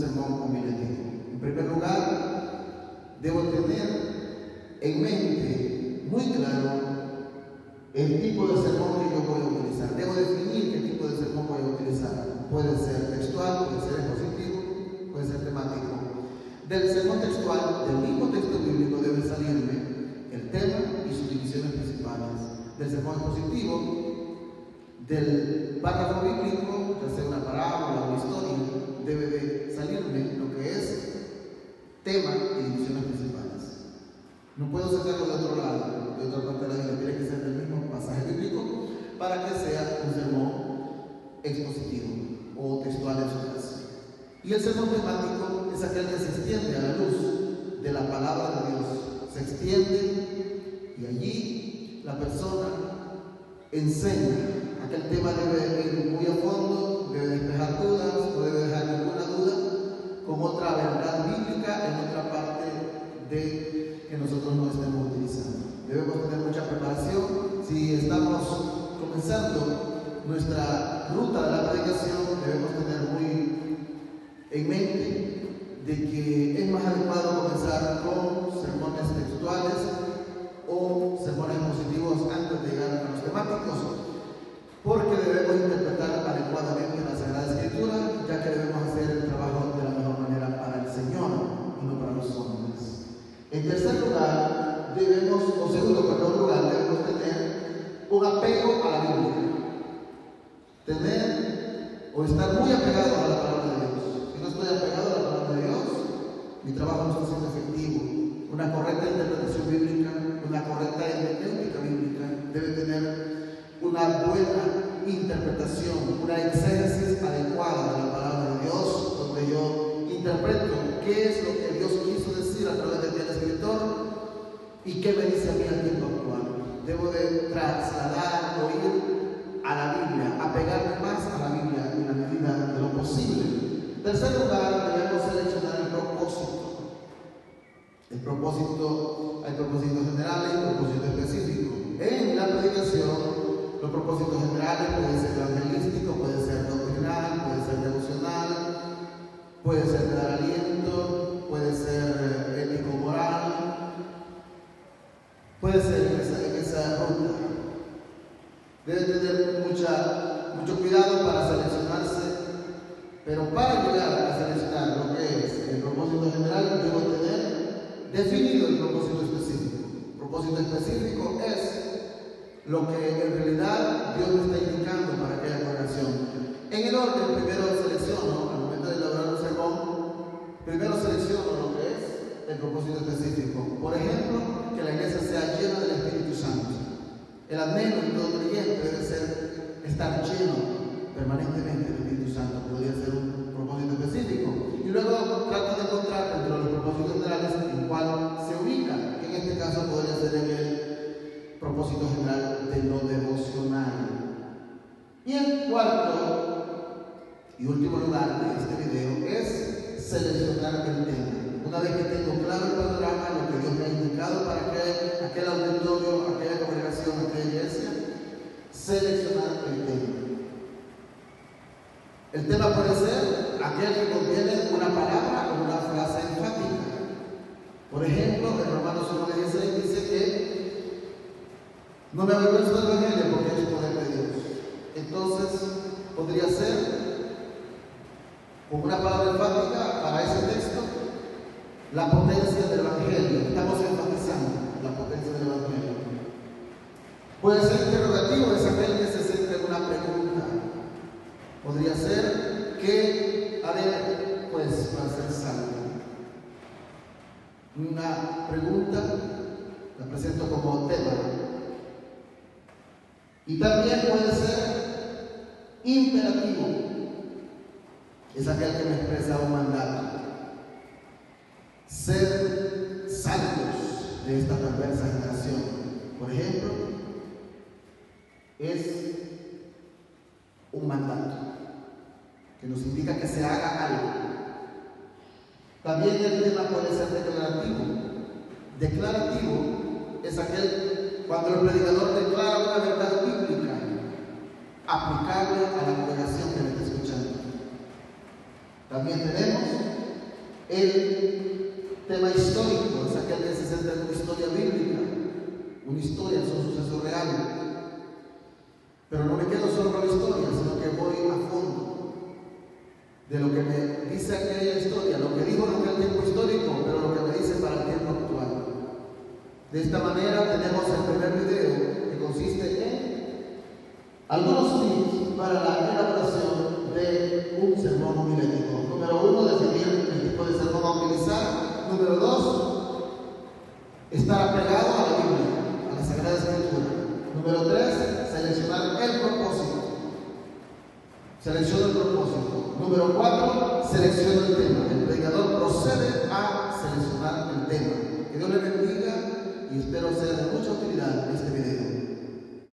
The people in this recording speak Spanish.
sermón homiletivo. En primer lugar, debo tener en mente muy claro el tipo de sermón que yo voy a utilizar. Debo definir qué tipo de sermón voy a utilizar. Puede ser textual, puede ser expositivo, puede ser temático. Del sermón textual, del mismo texto bíblico, debe salirme el tema y sus divisiones principales. Del sermón expositivo, del párrafo bíblico, ya sea una parábola o una historia, debe de salirme lo que es tema y divisiones principales. No puedo sacarlo de otro lado, de otra parte de la Biblia, tiene que ser del mismo pasaje bíblico para que sea un sermón expositivo o textual en su caso. Y el sermón temático es aquel que se extiende a la luz de la palabra de Dios. Se extiende y allí la persona enseña. Aquel tema debe ir muy a fondo, debe despejar dudas, no debe dejar ninguna duda con otra verdad bíblica en otra parte de que nosotros no estemos utilizando. Debemos tener mucha preparación. Si estamos comenzando nuestra ruta de la predicación, debemos tener muy en mente de que es más adecuado comenzar con sermones textuales o sermones positivos antes de llegar a los temáticos, porque debemos interpretar adecuadamente la Sagrada Escritura, ya que debemos hacer el trabajo de la mejor manera para el Señor y no para los hombres. En tercer lugar, debemos tener un apego a la Biblia, tener o estar muy apegados a la palabra de Dios. Si no estoy apegado a la palabra de Dios, mi trabajo no está siendo efectivo. Una correcta interpretación bíblica, una correcta hermenéutica bíblica debe tener una buena interpretación, una exégesis adecuada de la palabra de Dios, donde yo interpreto qué es lo que Dios quiso decir a través del escritor y qué me dice a mí al tiempo actual. Debo de trasladar o ir a la Biblia, apegarme más a la Biblia en la medida de lo posible. En tercer lugar, debemos seleccionar el propósito. Hay propósitos generales y propósito específico. En la predicación, los propósitos generales pueden ser evangelísticos, puede ser doctrinal, puede ser devocional, puede ser de dar aliento, puede ser ético-moral, puede ser en esa ruta. Debe tener mucho cuidado para seleccionarse, pero para llegar a seleccionar lo que es el propósito general, debo tener definido el propósito específico. El propósito específico es lo que en realidad Dios me está indicando para aquella congregación. En el orden, primero selecciono, al momento de elaborar un sermón, primero selecciono lo que es el propósito específico. Por ejemplo, que la iglesia sea llena del Espíritu Santo. El anhelo de todo creyente debe ser estar lleno permanentemente del Espíritu Santo. Podría ser un propósito específico. Y luego trato de encontrar dentro de los propósitos generales en cuál se ubica. En este caso podría ser en el propósito general de lo devocional. Y el cuarto y último lugar de este video es seleccionar el tema. Una vez que tengo claro el panorama, lo que Dios me ha indicado para aquel auditorio, aquella congregación, aquella iglesia, seleccionar el tema. El tema puede ser aquel que contiene una palabra o una frase enfática. Por ejemplo, en Romanos 1:16 dice que no me avergüenzo del Evangelio porque es poder de Dios. Entonces, podría ser con una palabra enfática para ese texto la potencia del Evangelio. Estamos enfatizando la potencia del Evangelio. Puede ser interrogativo, es aquel que se centra en una pregunta. Podría ser ¿qué haré pues para ser salvo? Una pregunta la presento como tema. Y también puede ser imperativo. Es aquel que me expresa un mandato. Ser salvos de esta perversa generación, por ejemplo, es un mandato que nos indica que se haga algo. También el tema puede ser declarativo. Declarativo es aquel cuando el predicador declara una verdad bíblica aplicable a la congregación que le está escuchando. También tenemos El tema histórico es aquel que se centra en una historia bíblica. Una historia es un suceso real. Pero no me quedo solo con la historia, sino que voy a fondo de lo que me dice aquella historia, lo que dijo en aquel tiempo histórico, pero lo que me dice para el tiempo actual. De esta manera tenemos el primer video, que consiste en algunos tips para la elaboración de un sermón homilético. Número 1, definir el tipo de sermón a utilizar. Número 2, estar apegado a la Biblia, a la Sagrada Escritura. Número 3, seleccionar el propósito. Selecciona el propósito. Número 4, selecciona el tema. El predicador procede a seleccionar el tema. Que Dios le bendiga y espero ser de mucha utilidad